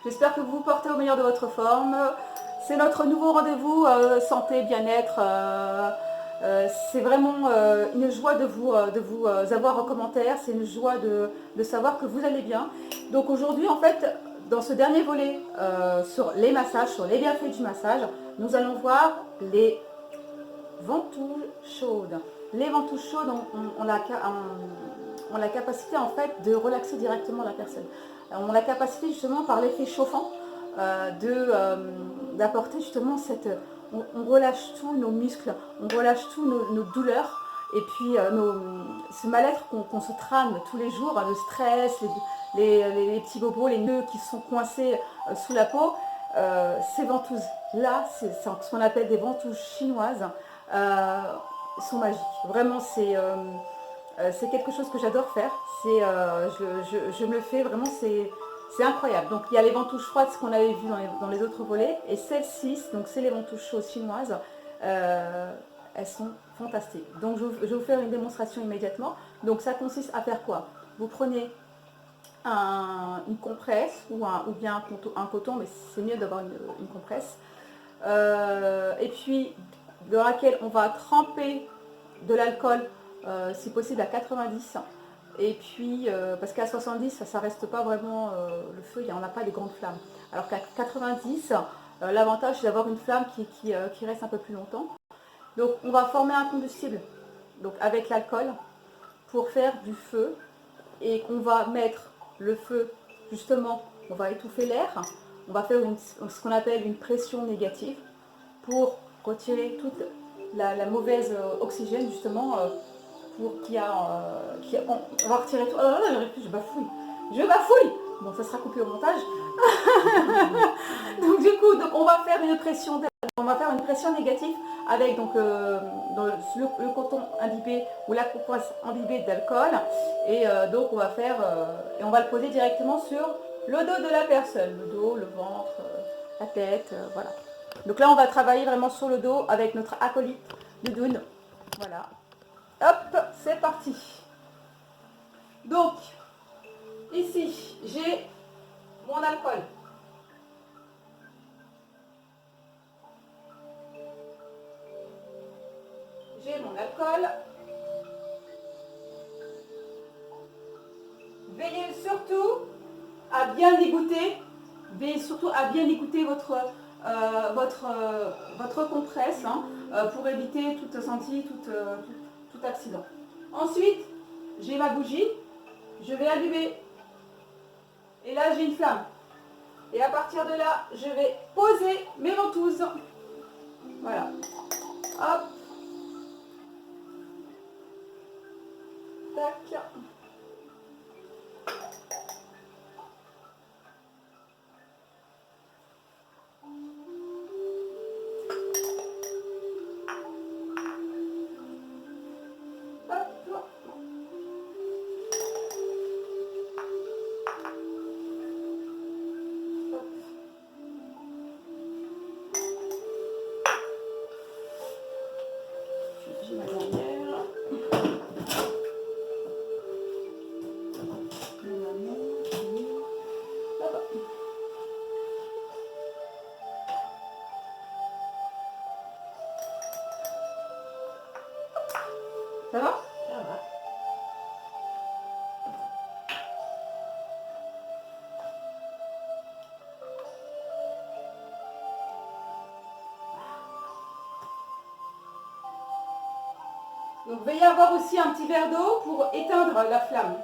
J'espère que vous vous portez au meilleur de votre forme. C'est notre nouveau rendez-vous santé, bien-être. C'est vraiment une joie de vous avoir en commentaire. C'est une joie de savoir que vous allez bien. Donc aujourd'hui, en fait, dans ce dernier volet sur les massages, sur les bienfaits du massage, nous allons voir les ventouses chaudes. Les ventouses chaudes ont la capacité en fait de relaxer directement la personne. On a la capacité justement par l'effet chauffant d'apporter justement cette... On relâche tous nos muscles, on relâche tous nos douleurs et puis ce mal-être qu'on se trame tous les jours, le stress, les petits bobos, les nœuds qui sont coincés sous la peau. Ces ventouses-là, c'est ce qu'on appelle des ventouses chinoises, sont magiques. Vraiment, c'est quelque chose que j'adore faire. Je me le fais vraiment, c'est incroyable. Donc il y a les ventouses froides, ce qu'on avait vu dans les autres volets, et celles-ci, donc c'est les ventouses chaudes chinoises. Elles sont fantastiques. Donc je vais vous faire une démonstration immédiatement. Donc ça consiste à faire quoi? Vous prenez une compresse ou bien un coton, mais c'est mieux d'avoir une compresse. Et puis dans laquelle on va tremper de l'alcool, si possible à 90. Et puis, parce qu'à 70, ça reste pas vraiment le feu, on n'a pas des grandes flammes. Alors qu'à 90, l'avantage c'est d'avoir une flamme qui reste un peu plus longtemps. Donc on va former un combustible donc avec l'alcool pour faire du feu et qu'on va mettre le feu, justement, on va étouffer l'air, on va faire ce qu'on appelle une pression négative pour retirer toute la mauvaise oxygène justement pour on va retirer tout. Oh là là, je bafouille. Bon, ça sera coupé au montage. Donc du coup, on va faire une pression. On va faire une pression négative avec donc le coton imbibé ou la compresse imbibée d'alcool et donc on va faire et on va le poser directement sur le dos de la personne, le dos, le ventre, la tête, voilà. Donc là on va travailler vraiment sur le dos avec notre acolyte doudoune. Voilà. Hop, c'est parti. Donc ici j'ai mon alcool. J'ai mon alcool. Veillez surtout à bien égoutter. Veillez surtout à bien égoutter votre compresse hein, pour éviter toute incendie, tout accident. Ensuite, j'ai ma bougie. Je vais allumer. Et là, j'ai une flamme. Et à partir de là, je vais poser mes ventouses. Voilà. Hop. Tac. J'ai ma dernière. Là-bas. Ça va? Ça va. Donc veuillez avoir aussi un petit verre d'eau pour éteindre la flamme.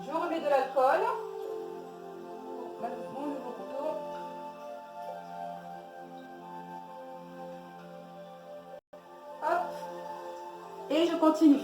Je remets de l'alcool. Mon nouveau couteau. Hop. Et je continue.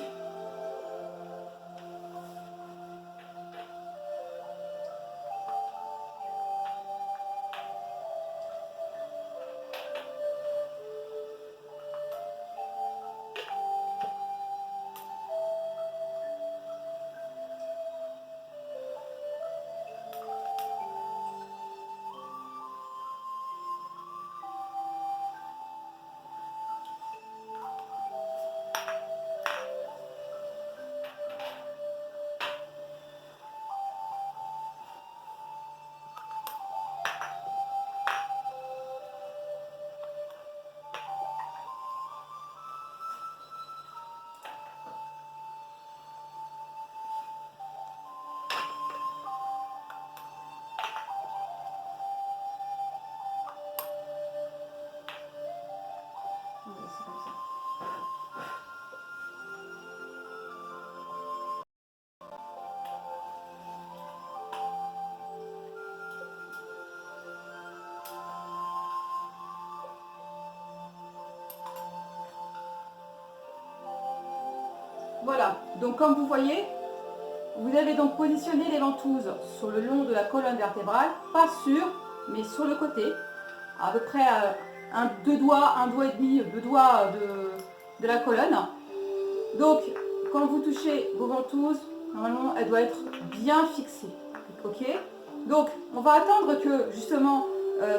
Voilà, donc comme vous voyez, vous avez donc positionné les ventouses sur le long de la colonne vertébrale, pas sur, mais sur le côté, à peu près deux doigts, un doigt et demi, deux doigts de la colonne. Donc, quand vous touchez vos ventouses, normalement, elle doit être bien fixée. Ok? Donc, on va attendre que, justement,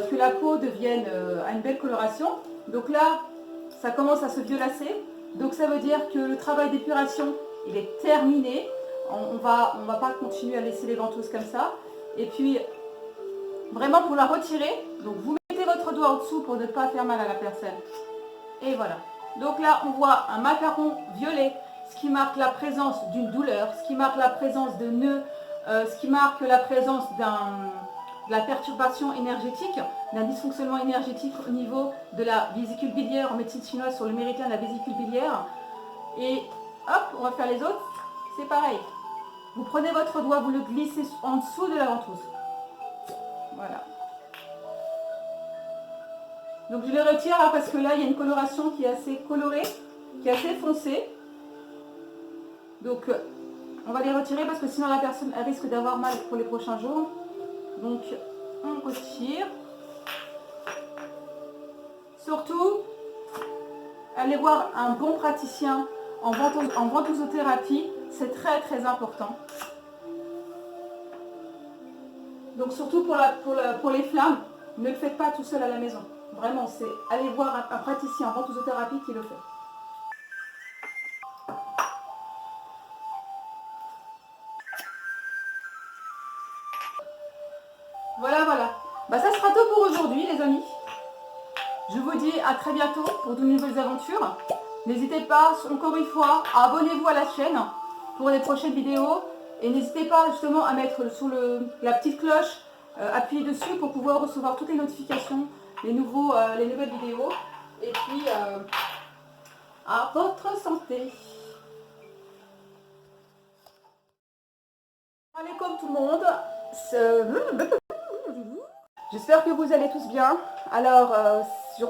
que la peau devienne à une belle coloration. Donc là, ça commence à se violacer. Donc, ça veut dire que le travail d'épuration, il est terminé. On va pas continuer à laisser les ventouses comme ça. Et puis, vraiment pour la retirer, donc vous mettez votre doigt en dessous pour ne pas faire mal à la personne. Et voilà. Donc là, on voit un macaron violet, ce qui marque la présence d'une douleur, ce qui marque la présence de nœuds, ce qui marque la présence de la perturbation énergétique, d'un dysfonctionnement énergétique au niveau de la vésicule biliaire, en médecine chinoise sur le méridien de la vésicule biliaire. Et hop, on va faire les autres. C'est pareil. Vous prenez votre doigt, vous le glissez en dessous de la ventouse. Voilà. Donc je les retire là parce que là il y a une coloration qui est assez colorée, qui est assez foncée. Donc on va les retirer parce que sinon la personne elle risque d'avoir mal pour les prochains jours. Donc on retire. Surtout, allez voir un bon praticien en ventousothérapie, c'est très très important. Donc surtout pour les flammes, ne le faites pas tout seul à la maison. Vraiment, c'est aller voir un praticien en ventousothérapie qui le fait. Voilà, voilà. Bah, ça sera tout pour aujourd'hui, les amis. Je vous dis à très bientôt pour de nouvelles aventures. N'hésitez pas, encore une fois, à abonnez-vous à la chaîne pour les prochaines vidéos. Et n'hésitez pas justement à mettre sur la petite cloche, appuyez dessus pour pouvoir recevoir toutes les notifications, les nouvelles vidéos. Et puis, à votre santé. Allez, comme tout le monde, j'espère que vous allez tous bien. Alors, sur...